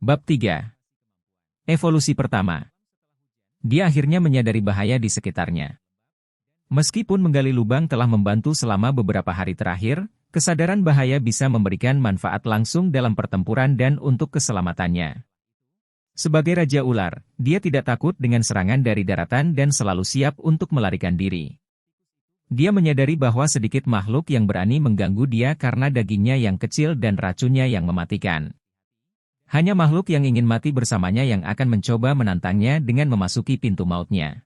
Bab 3. Evolusi pertama. Dia akhirnya menyadari bahaya di sekitarnya. Meskipun menggali lubang telah membantu selama beberapa hari terakhir, kesadaran bahaya bisa memberikan manfaat langsung dalam pertempuran dan untuk keselamatannya. Sebagai Raja Ular, dia tidak takut dengan serangan dari daratan dan selalu siap untuk melarikan diri. Dia menyadari bahwa sedikit makhluk yang berani mengganggu dia karena dagingnya yang kecil dan racunnya yang mematikan. Hanya makhluk yang ingin mati bersamanya yang akan mencoba menantangnya dengan memasuki pintu mautnya.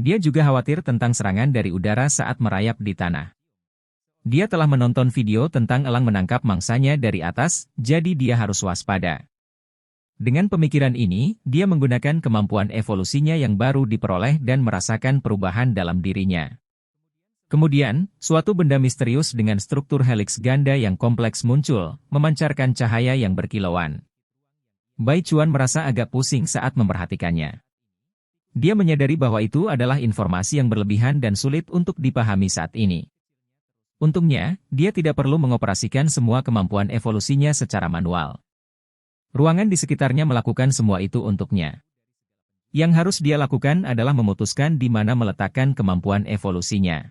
Dia juga khawatir tentang serangan dari udara saat merayap di tanah. Dia telah menonton video tentang elang menangkap mangsanya dari atas, jadi dia harus waspada. Dengan pemikiran ini, dia menggunakan kemampuan evolusinya yang baru diperoleh dan merasakan perubahan dalam dirinya. Kemudian, suatu benda misterius dengan struktur heliks ganda yang kompleks muncul, memancarkan cahaya yang berkilauan. Bai Chuan merasa agak pusing saat memperhatikannya. Dia menyadari bahwa itu adalah informasi yang berlebihan dan sulit untuk dipahami saat ini. Untungnya, dia tidak perlu mengoperasikan semua kemampuan evolusinya secara manual. Ruangan di sekitarnya melakukan semua itu untuknya. Yang harus dia lakukan adalah memutuskan di mana meletakkan kemampuan evolusinya.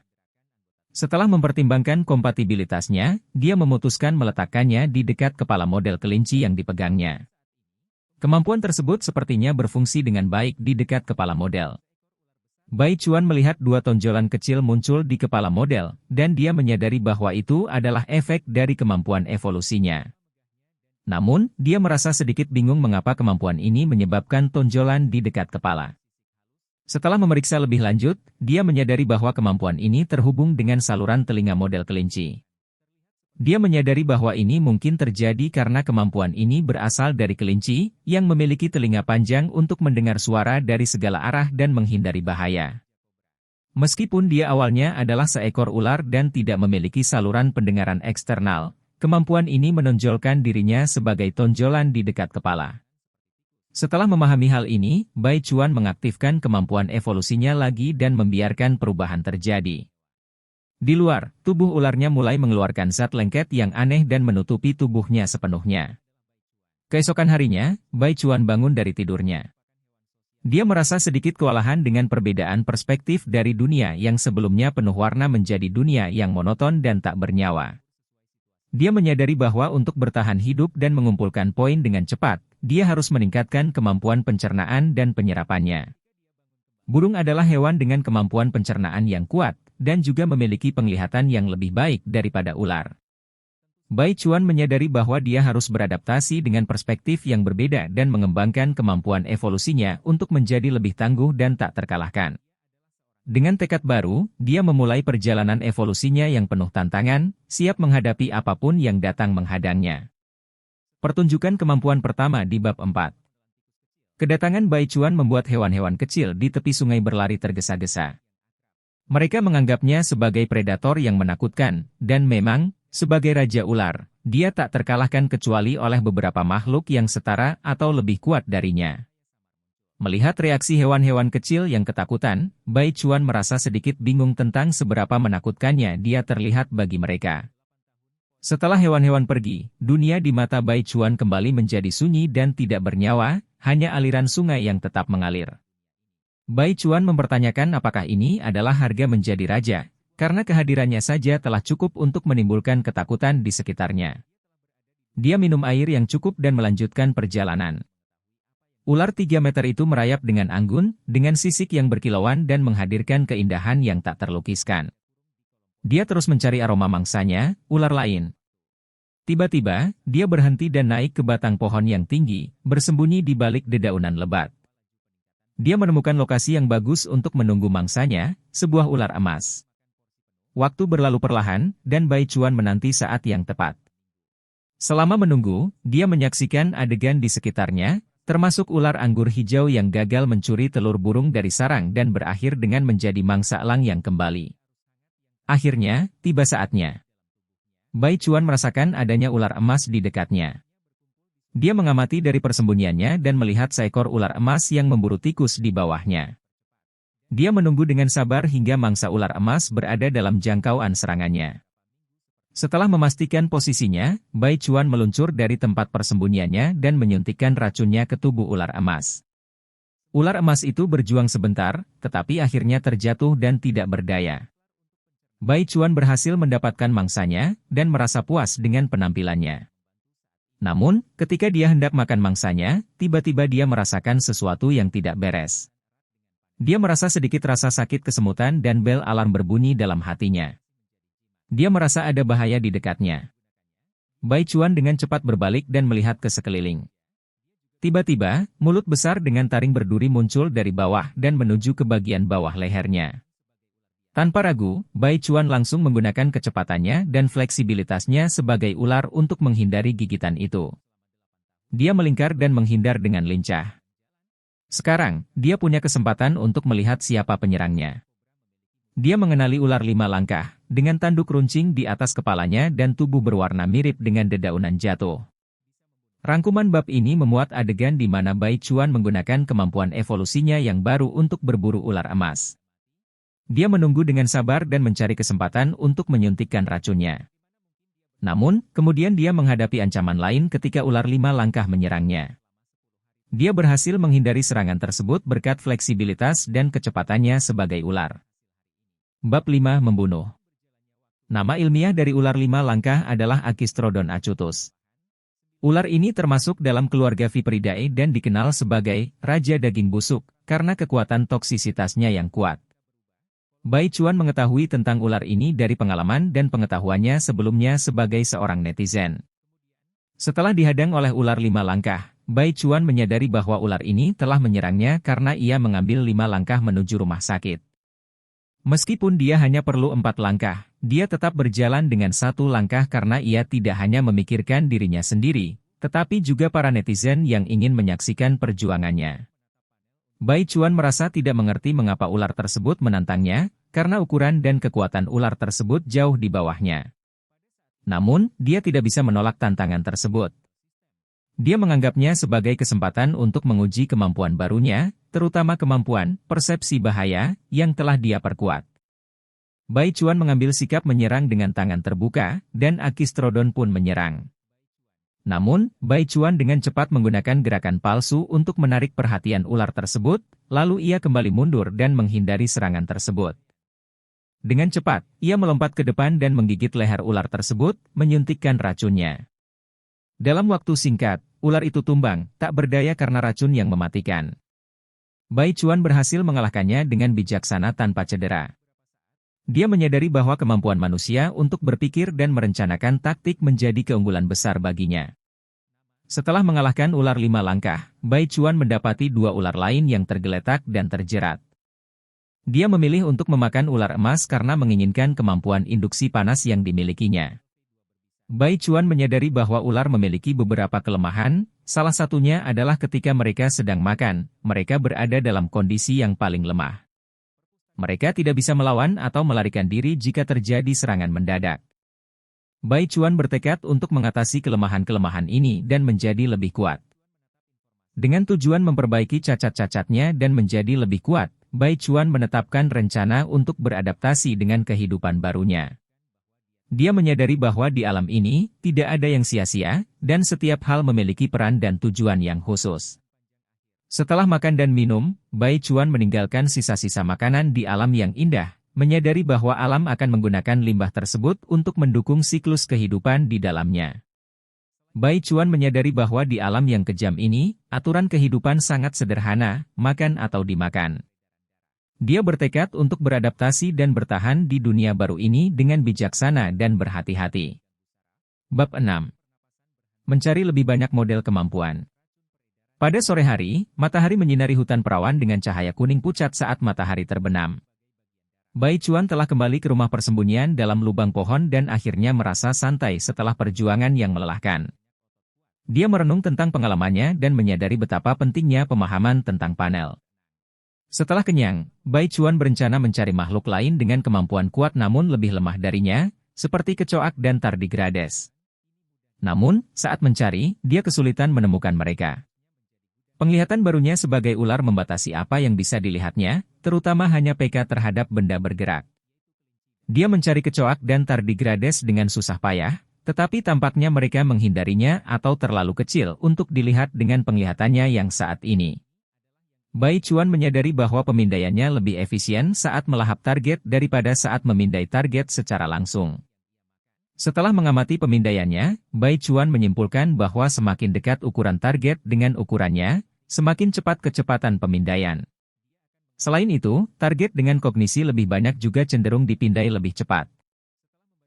Setelah mempertimbangkan kompatibilitasnya, dia memutuskan meletakkannya di dekat kepala model kelinci yang dipegangnya. Kemampuan tersebut sepertinya berfungsi dengan baik di dekat kepala model. Bai Chuan melihat dua tonjolan kecil muncul di kepala model, dan dia menyadari bahwa itu adalah efek dari kemampuan evolusinya. Namun, dia merasa sedikit bingung mengapa kemampuan ini menyebabkan tonjolan di dekat kepala. Setelah memeriksa lebih lanjut, dia menyadari bahwa kemampuan ini terhubung dengan saluran telinga model kelinci. Dia menyadari bahwa ini mungkin terjadi karena kemampuan ini berasal dari kelinci, yang memiliki telinga panjang untuk mendengar suara dari segala arah dan menghindari bahaya. Meskipun dia awalnya adalah seekor ular dan tidak memiliki saluran pendengaran eksternal, kemampuan ini menonjolkan dirinya sebagai tonjolan di dekat kepala. Setelah memahami hal ini, Bai Chuan mengaktifkan kemampuan evolusinya lagi dan membiarkan perubahan terjadi. Di luar, tubuh ularnya mulai mengeluarkan zat lengket yang aneh dan menutupi tubuhnya sepenuhnya. Keesokan harinya, Bai Chuan bangun dari tidurnya. Dia merasa sedikit kewalahan dengan perbedaan perspektif dari dunia yang sebelumnya penuh warna menjadi dunia yang monoton dan tak bernyawa. Dia menyadari bahwa untuk bertahan hidup dan mengumpulkan poin dengan cepat, dia harus meningkatkan kemampuan pencernaan dan penyerapannya. Burung adalah hewan dengan kemampuan pencernaan yang kuat, dan juga memiliki penglihatan yang lebih baik daripada ular. Bai Chuan menyadari bahwa dia harus beradaptasi dengan perspektif yang berbeda dan mengembangkan kemampuan evolusinya untuk menjadi lebih tangguh dan tak terkalahkan. Dengan tekad baru, dia memulai perjalanan evolusinya yang penuh tantangan, siap menghadapi apapun yang datang menghadangnya. Pertunjukan kemampuan pertama di bab 4. Kedatangan Bai Chuan membuat hewan-hewan kecil di tepi sungai berlari tergesa-gesa. Mereka menganggapnya sebagai predator yang menakutkan, dan memang, sebagai Raja Ular, dia tak terkalahkan kecuali oleh beberapa makhluk yang setara atau lebih kuat darinya. Melihat reaksi hewan-hewan kecil yang ketakutan, Bai Chuan merasa sedikit bingung tentang seberapa menakutkannya dia terlihat bagi mereka. Setelah hewan-hewan pergi, dunia di mata Bai Chuan kembali menjadi sunyi dan tidak bernyawa, hanya aliran sungai yang tetap mengalir. Bai Chuan mempertanyakan apakah ini adalah harga menjadi raja, karena kehadirannya saja telah cukup untuk menimbulkan ketakutan di sekitarnya. Dia minum air yang cukup dan melanjutkan perjalanan. Ular 3 meter itu merayap dengan anggun, dengan sisik yang berkilauan dan menghadirkan keindahan yang tak terlukiskan. Dia terus mencari aroma mangsanya, ular lain. Tiba-tiba, dia berhenti dan naik ke batang pohon yang tinggi, bersembunyi di balik dedaunan lebat. Dia menemukan lokasi yang bagus untuk menunggu mangsanya, sebuah ular emas. Waktu berlalu perlahan, dan Bai Chuan menanti saat yang tepat. Selama menunggu, dia menyaksikan adegan di sekitarnya, termasuk ular anggur hijau yang gagal mencuri telur burung dari sarang dan berakhir dengan menjadi mangsa elang yang kembali. Akhirnya, tiba saatnya. Bai Chuan merasakan adanya ular emas di dekatnya. Dia mengamati dari persembunyiannya dan melihat seekor ular emas yang memburu tikus di bawahnya. Dia menunggu dengan sabar hingga mangsa ular emas berada dalam jangkauan serangannya. Setelah memastikan posisinya, Bai Chuan meluncur dari tempat persembunyiannya dan menyuntikkan racunnya ke tubuh ular emas. Ular emas itu berjuang sebentar, tetapi akhirnya terjatuh dan tidak berdaya. Bai Chuan berhasil mendapatkan mangsanya dan merasa puas dengan penampilannya. Namun, ketika dia hendak makan mangsanya, tiba-tiba dia merasakan sesuatu yang tidak beres. Dia merasa sedikit rasa sakit kesemutan dan bel alarm berbunyi dalam hatinya. Dia merasa ada bahaya di dekatnya. Bai Chuan dengan cepat berbalik dan melihat ke sekeliling. Tiba-tiba, mulut besar dengan taring berduri muncul dari bawah dan menuju ke bagian bawah lehernya. Tanpa ragu, Bai Chuan langsung menggunakan kecepatannya dan fleksibilitasnya sebagai ular untuk menghindari gigitan itu. Dia melingkar dan menghindar dengan lincah. Sekarang, dia punya kesempatan untuk melihat siapa penyerangnya. Dia mengenali ular 5 langkah, dengan tanduk runcing di atas kepalanya dan tubuh berwarna mirip dengan dedaunan jatuh. Rangkuman bab ini memuat adegan di mana Bai Chuan menggunakan kemampuan evolusinya yang baru untuk berburu ular emas. Dia menunggu dengan sabar dan mencari kesempatan untuk menyuntikkan racunnya. Namun, kemudian dia menghadapi ancaman lain ketika ular 5 langkah menyerangnya. Dia berhasil menghindari serangan tersebut berkat fleksibilitas dan kecepatannya sebagai ular. Bab 5 Membunuh. Nama ilmiah dari ular 5 langkah adalah Achistrodon acutus. Ular ini termasuk dalam keluarga Viperidae dan dikenal sebagai Raja Daging Busuk, karena kekuatan toksisitasnya yang kuat. Bai Chuan mengetahui tentang ular ini dari pengalaman dan pengetahuannya sebelumnya sebagai seorang netizen. Setelah dihadang oleh ular 5 langkah, Bai Chuan menyadari bahwa ular ini telah menyerangnya karena ia mengambil 5 langkah menuju rumah sakit. Meskipun dia hanya perlu 4 langkah, dia tetap berjalan dengan 1 langkah karena ia tidak hanya memikirkan dirinya sendiri, tetapi juga para netizen yang ingin menyaksikan perjuangannya. Bai Chuan merasa tidak mengerti mengapa ular tersebut menantangnya, karena ukuran dan kekuatan ular tersebut jauh di bawahnya. Namun, dia tidak bisa menolak tantangan tersebut. Dia menganggapnya sebagai kesempatan untuk menguji kemampuan barunya, terutama kemampuan persepsi bahaya yang telah dia perkuat. Bai Chuan mengambil sikap menyerang dengan tangan terbuka, dan Achistrodon pun menyerang. Namun, Bai Chuan dengan cepat menggunakan gerakan palsu untuk menarik perhatian ular tersebut, lalu ia kembali mundur dan menghindari serangan tersebut. Dengan cepat, ia melompat ke depan dan menggigit leher ular tersebut, menyuntikkan racunnya. Dalam waktu singkat, ular itu tumbang, tak berdaya karena racun yang mematikan. Bai Chuan berhasil mengalahkannya dengan bijaksana tanpa cedera. Dia menyadari bahwa kemampuan manusia untuk berpikir dan merencanakan taktik menjadi keunggulan besar baginya. Setelah mengalahkan ular 5 langkah, Bai Chuan mendapati 2 ular lain yang tergeletak dan terjerat. Dia memilih untuk memakan ular emas karena menginginkan kemampuan induksi panas yang dimilikinya. Bai Chuan menyadari bahwa ular memiliki beberapa kelemahan, salah satunya adalah ketika mereka sedang makan, mereka berada dalam kondisi yang paling lemah. Mereka tidak bisa melawan atau melarikan diri jika terjadi serangan mendadak. Bai Chuan bertekad untuk mengatasi kelemahan-kelemahan ini dan menjadi lebih kuat. Dengan tujuan memperbaiki cacat-cacatnya dan menjadi lebih kuat, Bai Chuan menetapkan rencana untuk beradaptasi dengan kehidupan barunya. Dia menyadari bahwa di alam ini, tidak ada yang sia-sia, dan setiap hal memiliki peran dan tujuan yang khusus. Setelah makan dan minum, Bai Chuan meninggalkan sisa-sisa makanan di alam yang indah, menyadari bahwa alam akan menggunakan limbah tersebut untuk mendukung siklus kehidupan di dalamnya. Bai Chuan menyadari bahwa di alam yang kejam ini, aturan kehidupan sangat sederhana, makan atau dimakan. Dia bertekad untuk beradaptasi dan bertahan di dunia baru ini dengan bijaksana dan berhati-hati. Bab 6. Mencari lebih banyak model kemampuan. Pada sore hari, matahari menyinari hutan perawan dengan cahaya kuning pucat saat matahari terbenam. Bai Chuan telah kembali ke rumah persembunyian dalam lubang pohon dan akhirnya merasa santai setelah perjuangan yang melelahkan. Dia merenung tentang pengalamannya dan menyadari betapa pentingnya pemahaman tentang panel. Setelah kenyang, Bai Chuan berencana mencari makhluk lain dengan kemampuan kuat namun lebih lemah darinya, seperti kecoak dan tardigrades. Namun, saat mencari, dia kesulitan menemukan mereka. Penglihatan barunya sebagai ular membatasi apa yang bisa dilihatnya, terutama hanya peka terhadap benda bergerak. Dia mencari kecoak dan tardigrades dengan susah payah, tetapi tampaknya mereka menghindarinya atau terlalu kecil untuk dilihat dengan penglihatannya yang saat ini. Bai Chuan menyadari bahwa pemindaiannya lebih efisien saat melahap target daripada saat memindai target secara langsung. Setelah mengamati pemindaiannya, Bai Chuan menyimpulkan bahwa semakin dekat ukuran target dengan ukurannya, semakin cepat kecepatan pemindaian. Selain itu, target dengan kognisi lebih banyak juga cenderung dipindai lebih cepat.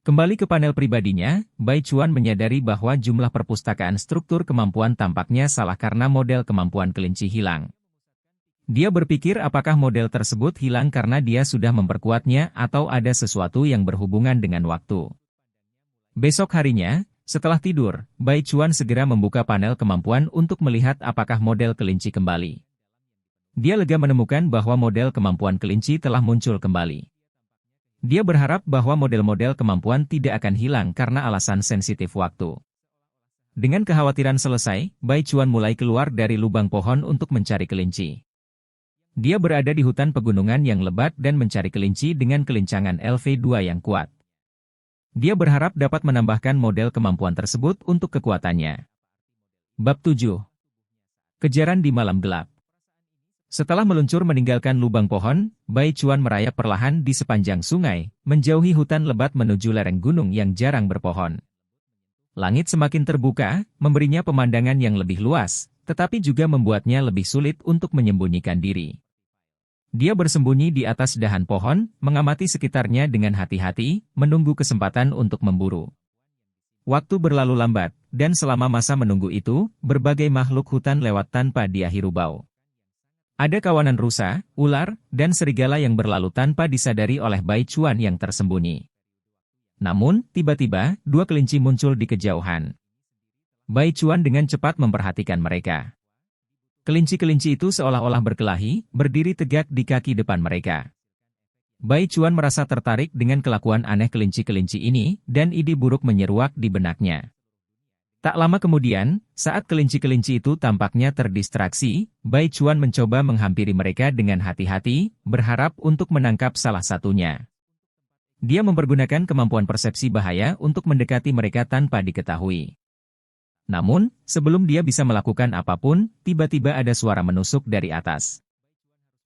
Kembali ke panel pribadinya, Bai Chuan menyadari bahwa jumlah perpustakaan struktur kemampuan tampaknya salah karena model kemampuan kelinci hilang. Dia berpikir apakah model tersebut hilang karena dia sudah memperkuatnya atau ada sesuatu yang berhubungan dengan waktu. Besok harinya, setelah tidur, Bai Chuan segera membuka panel kemampuan untuk melihat apakah model kelinci kembali. Dia lega menemukan bahwa model kemampuan kelinci telah muncul kembali. Dia berharap bahwa model-model kemampuan tidak akan hilang karena alasan sensitif waktu. Dengan kekhawatiran selesai, Bai Chuan mulai keluar dari lubang pohon untuk mencari kelinci. Dia berada di hutan pegunungan yang lebat dan mencari kelinci dengan kelincangan LV2 yang kuat. Dia berharap dapat menambahkan model kemampuan tersebut untuk kekuatannya. Bab 7. Kejaran di malam gelap. Setelah meluncur meninggalkan lubang pohon, Bai Chuan merayap perlahan di sepanjang sungai, menjauhi hutan lebat menuju lereng gunung yang jarang berpohon. Langit semakin terbuka, memberinya pemandangan yang lebih luas, tetapi juga membuatnya lebih sulit untuk menyembunyikan diri. Dia bersembunyi di atas dahan pohon, mengamati sekitarnya dengan hati-hati, menunggu kesempatan untuk memburu. Waktu berlalu lambat, dan selama masa menunggu itu, berbagai makhluk hutan lewat tanpa dia hiru bau. Ada kawanan rusa, ular, dan serigala yang berlalu tanpa disadari oleh Bai Chuan yang tersembunyi. Namun, tiba-tiba, dua kelinci muncul di kejauhan. Bai Chuan dengan cepat memperhatikan mereka. Kelinci-kelinci itu seolah-olah berkelahi, berdiri tegak di kaki depan mereka. Bai Chuan merasa tertarik dengan kelakuan aneh kelinci-kelinci ini, dan ide buruk menyeruak di benaknya. Tak lama kemudian, saat kelinci-kelinci itu tampaknya terdistraksi, Bai Chuan mencoba menghampiri mereka dengan hati-hati, berharap untuk menangkap salah satunya. Dia mempergunakan kemampuan persepsi bahaya untuk mendekati mereka tanpa diketahui. Namun, sebelum dia bisa melakukan apapun, tiba-tiba ada suara menusuk dari atas.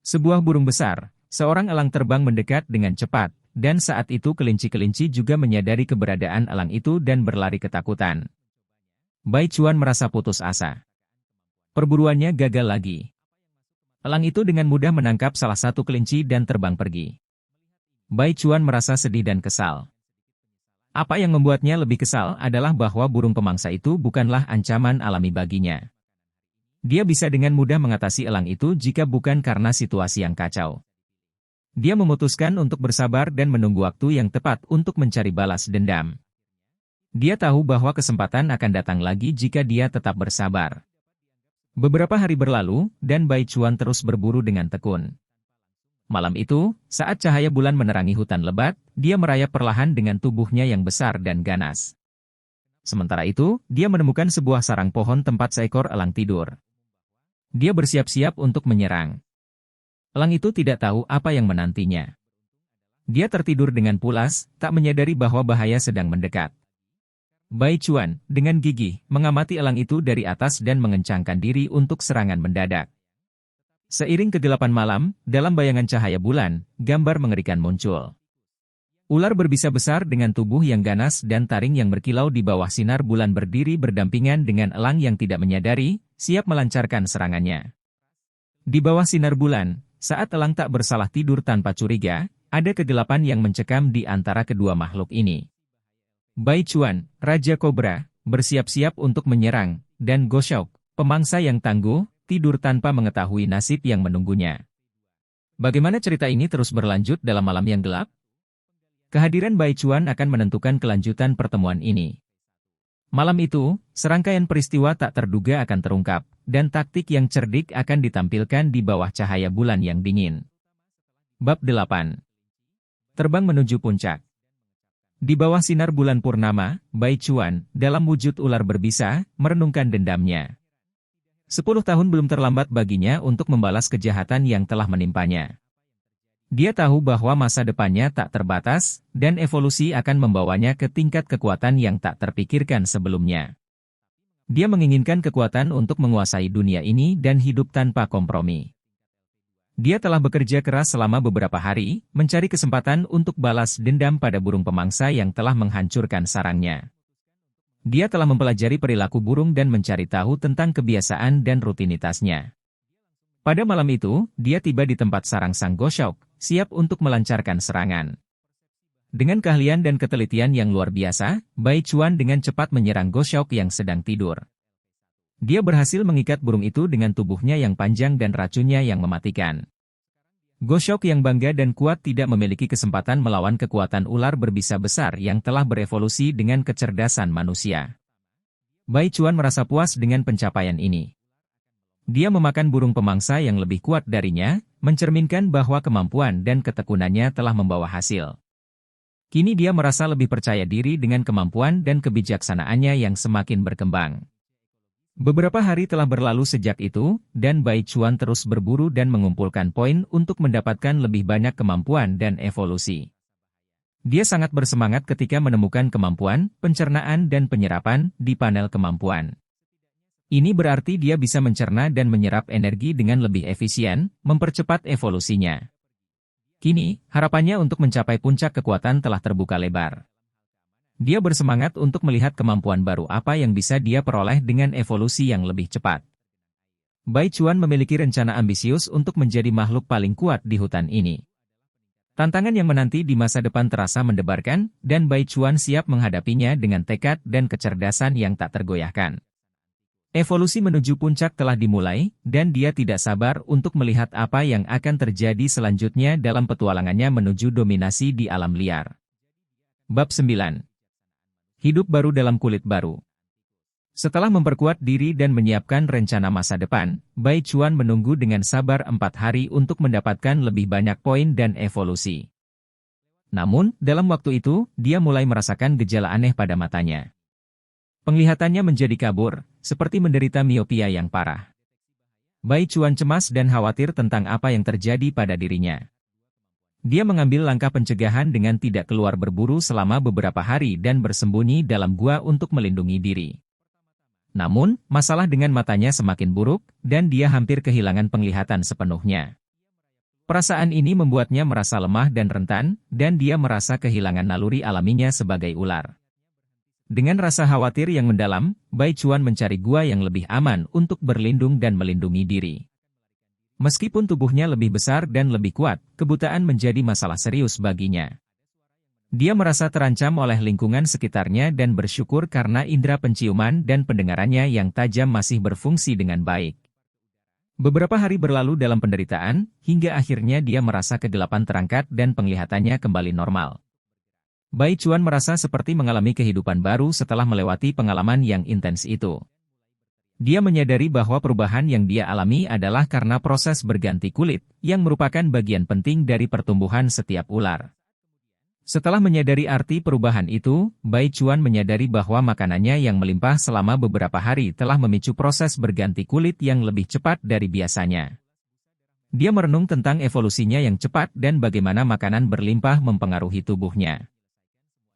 Sebuah burung besar, seorang elang terbang mendekat dengan cepat, dan saat itu kelinci-kelinci juga menyadari keberadaan elang itu dan berlari ketakutan. Bai Chuan merasa putus asa. Perburuannya gagal lagi. Elang itu dengan mudah menangkap salah satu kelinci dan terbang pergi. Bai Chuan merasa sedih dan kesal. Apa yang membuatnya lebih kesal adalah bahwa burung pemangsa itu bukanlah ancaman alami baginya. Dia bisa dengan mudah mengatasi elang itu jika bukan karena situasi yang kacau. Dia memutuskan untuk bersabar dan menunggu waktu yang tepat untuk mencari balas dendam. Dia tahu bahwa kesempatan akan datang lagi jika dia tetap bersabar. Beberapa hari berlalu, dan Bai Chuan terus berburu dengan tekun. Malam itu, saat cahaya bulan menerangi hutan lebat, dia merayap perlahan dengan tubuhnya yang besar dan ganas. Sementara itu, dia menemukan sebuah sarang pohon tempat seekor elang tidur. Dia bersiap-siap untuk menyerang. Elang itu tidak tahu apa yang menantinya. Dia tertidur dengan pulas, tak menyadari bahwa bahaya sedang mendekat. Bai Chuan, dengan gigih, mengamati elang itu dari atas dan mengencangkan diri untuk serangan mendadak. Seiring kegelapan malam, dalam bayangan cahaya bulan, gambar mengerikan muncul. Ular berbisa besar dengan tubuh yang ganas dan taring yang berkilau di bawah sinar bulan berdiri berdampingan dengan elang yang tidak menyadari, siap melancarkan serangannya. Di bawah sinar bulan, saat elang tak bersalah tidur tanpa curiga, ada kegelapan yang mencekam di antara kedua makhluk ini. Bai Chuan, Raja Kobra, bersiap-siap untuk menyerang, dan Goshok, pemangsa yang tangguh, tidur tanpa mengetahui nasib yang menunggunya. Bagaimana cerita ini terus berlanjut dalam malam yang gelap? Kehadiran Bai Chuan akan menentukan kelanjutan pertemuan ini. Malam itu, serangkaian peristiwa tak terduga akan terungkap, dan taktik yang cerdik akan ditampilkan di bawah cahaya bulan yang dingin. Bab 8. Terbang menuju puncak. Di bawah sinar bulan purnama, Bai Chuan, dalam wujud ular berbisa, merenungkan dendamnya. 10 tahun belum terlambat baginya untuk membalas kejahatan yang telah menimpanya. Dia tahu bahwa masa depannya tak terbatas, dan evolusi akan membawanya ke tingkat kekuatan yang tak terpikirkan sebelumnya. Dia menginginkan kekuatan untuk menguasai dunia ini dan hidup tanpa kompromi. Dia telah bekerja keras selama beberapa hari, mencari kesempatan untuk balas dendam pada burung pemangsa yang telah menghancurkan sarangnya. Dia telah mempelajari perilaku burung dan mencari tahu tentang kebiasaan dan rutinitasnya. Pada malam itu, dia tiba di tempat sarang sang Goshawk, siap untuk melancarkan serangan. Dengan keahlian dan ketelitian yang luar biasa, Bai Chuan dengan cepat menyerang Goshawk yang sedang tidur. Dia berhasil mengikat burung itu dengan tubuhnya yang panjang dan racunnya yang mematikan. Goshawk yang bangga dan kuat tidak memiliki kesempatan melawan kekuatan ular berbisa besar yang telah berevolusi dengan kecerdasan manusia. Bai Chuan merasa puas dengan pencapaian ini. Dia memakan burung pemangsa yang lebih kuat darinya, mencerminkan bahwa kemampuan dan ketekunannya telah membawa hasil. Kini dia merasa lebih percaya diri dengan kemampuan dan kebijaksanaannya yang semakin berkembang. Beberapa hari telah berlalu sejak itu, dan Bai Chuan terus berburu dan mengumpulkan poin untuk mendapatkan lebih banyak kemampuan dan evolusi. Dia sangat bersemangat ketika menemukan kemampuan, pencernaan dan penyerapan di panel kemampuan. Ini berarti dia bisa mencerna dan menyerap energi dengan lebih efisien, mempercepat evolusinya. Kini, harapannya untuk mencapai puncak kekuatan telah terbuka lebar. Dia bersemangat untuk melihat kemampuan baru apa yang bisa dia peroleh dengan evolusi yang lebih cepat. Bai Chuan memiliki rencana ambisius untuk menjadi makhluk paling kuat di hutan ini. Tantangan yang menanti di masa depan terasa mendebarkan, dan Bai Chuan siap menghadapinya dengan tekad dan kecerdasan yang tak tergoyahkan. Evolusi menuju puncak telah dimulai, dan dia tidak sabar untuk melihat apa yang akan terjadi selanjutnya dalam petualangannya menuju dominasi di alam liar. Bab 9. Hidup baru dalam kulit baru. Setelah memperkuat diri dan menyiapkan rencana masa depan, Bai Chuan menunggu dengan sabar 4 hari untuk mendapatkan lebih banyak poin dan evolusi. Namun, dalam waktu itu, dia mulai merasakan gejala aneh pada matanya. Penglihatannya menjadi kabur, seperti menderita miopia yang parah. Bai Chuan cemas dan khawatir tentang apa yang terjadi pada dirinya. Dia mengambil langkah pencegahan dengan tidak keluar berburu selama beberapa hari dan bersembunyi dalam gua untuk melindungi diri. Namun, masalah dengan matanya semakin buruk, dan dia hampir kehilangan penglihatan sepenuhnya. Perasaan ini membuatnya merasa lemah dan rentan, dan dia merasa kehilangan naluri alaminya sebagai ular. Dengan rasa khawatir yang mendalam, Bai Chuan mencari gua yang lebih aman untuk berlindung dan melindungi diri. Meskipun tubuhnya lebih besar dan lebih kuat, kebutaan menjadi masalah serius baginya. Dia merasa terancam oleh lingkungan sekitarnya dan bersyukur karena indera penciuman dan pendengarannya yang tajam masih berfungsi dengan baik. Beberapa hari berlalu dalam penderitaan, hingga akhirnya dia merasa kegelapan terangkat dan penglihatannya kembali normal. Bai Chuan merasa seperti mengalami kehidupan baru setelah melewati pengalaman yang intens itu. Dia menyadari bahwa perubahan yang dia alami adalah karena proses berganti kulit, yang merupakan bagian penting dari pertumbuhan setiap ular. Setelah menyadari arti perubahan itu, Bai Chuan menyadari bahwa makanannya yang melimpah selama beberapa hari telah memicu proses berganti kulit yang lebih cepat dari biasanya. Dia merenung tentang evolusinya yang cepat dan bagaimana makanan berlimpah mempengaruhi tubuhnya.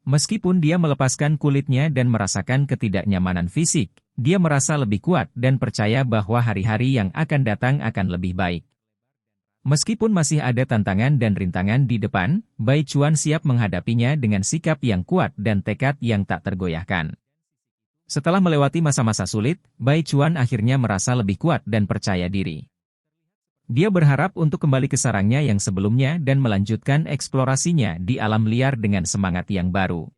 Meskipun dia melepaskan kulitnya dan merasakan ketidaknyamanan fisik, dia merasa lebih kuat dan percaya bahwa hari-hari yang akan datang akan lebih baik. Meskipun masih ada tantangan dan rintangan di depan, Bai Chuan siap menghadapinya dengan sikap yang kuat dan tekad yang tak tergoyahkan. Setelah melewati masa-masa sulit, Bai Chuan akhirnya merasa lebih kuat dan percaya diri. Dia berharap untuk kembali ke sarangnya yang sebelumnya dan melanjutkan eksplorasinya di alam liar dengan semangat yang baru.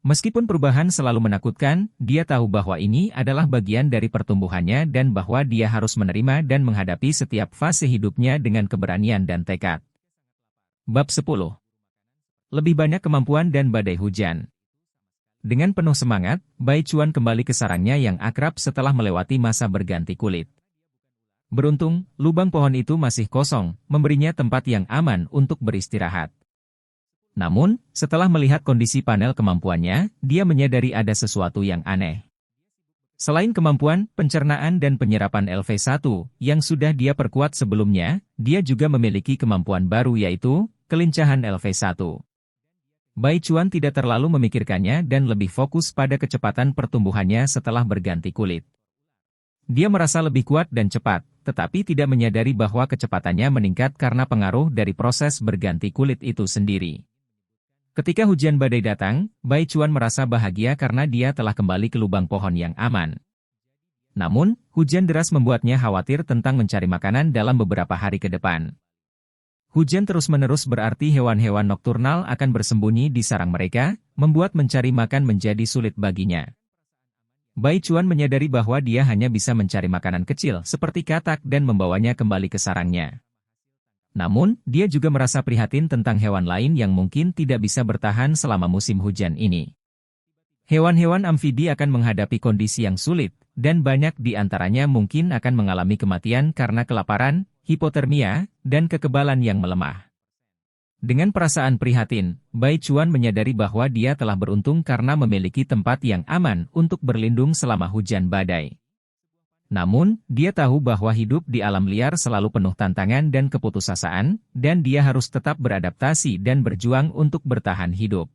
Meskipun perubahan selalu menakutkan, dia tahu bahwa ini adalah bagian dari pertumbuhannya dan bahwa dia harus menerima dan menghadapi setiap fase hidupnya dengan keberanian dan tekad. Bab 10. Lebih banyak kemampuan dan badai hujan. Dengan penuh semangat, Bai Chuan kembali ke sarangnya yang akrab setelah melewati masa berganti kulit. Beruntung, lubang pohon itu masih kosong, memberinya tempat yang aman untuk beristirahat. Namun, setelah melihat kondisi panel kemampuannya, dia menyadari ada sesuatu yang aneh. Selain kemampuan pencernaan dan penyerapan LV1 yang sudah dia perkuat sebelumnya, dia juga memiliki kemampuan baru yaitu kelincahan LV1. Bai Chuan tidak terlalu memikirkannya dan lebih fokus pada kecepatan pertumbuhannya setelah berganti kulit. Dia merasa lebih kuat dan cepat, tetapi tidak menyadari bahwa kecepatannya meningkat karena pengaruh dari proses berganti kulit itu sendiri. Ketika hujan badai datang, Bai Chuan merasa bahagia karena dia telah kembali ke lubang pohon yang aman. Namun, hujan deras membuatnya khawatir tentang mencari makanan dalam beberapa hari ke depan. Hujan terus-menerus berarti hewan-hewan nokturnal akan bersembunyi di sarang mereka, membuat mencari makan menjadi sulit baginya. Bai Chuan menyadari bahwa dia hanya bisa mencari makanan kecil seperti katak dan membawanya kembali ke sarangnya. Namun, dia juga merasa prihatin tentang hewan lain yang mungkin tidak bisa bertahan selama musim hujan ini. Hewan-hewan amfibi akan menghadapi kondisi yang sulit, dan banyak di antaranya mungkin akan mengalami kematian karena kelaparan, hipotermia, dan kekebalan yang melemah. Dengan perasaan prihatin, Bai Chuan menyadari bahwa dia telah beruntung karena memiliki tempat yang aman untuk berlindung selama hujan badai. Namun, dia tahu bahwa hidup di alam liar selalu penuh tantangan dan keputusasaan, dan dia harus tetap beradaptasi dan berjuang untuk bertahan hidup.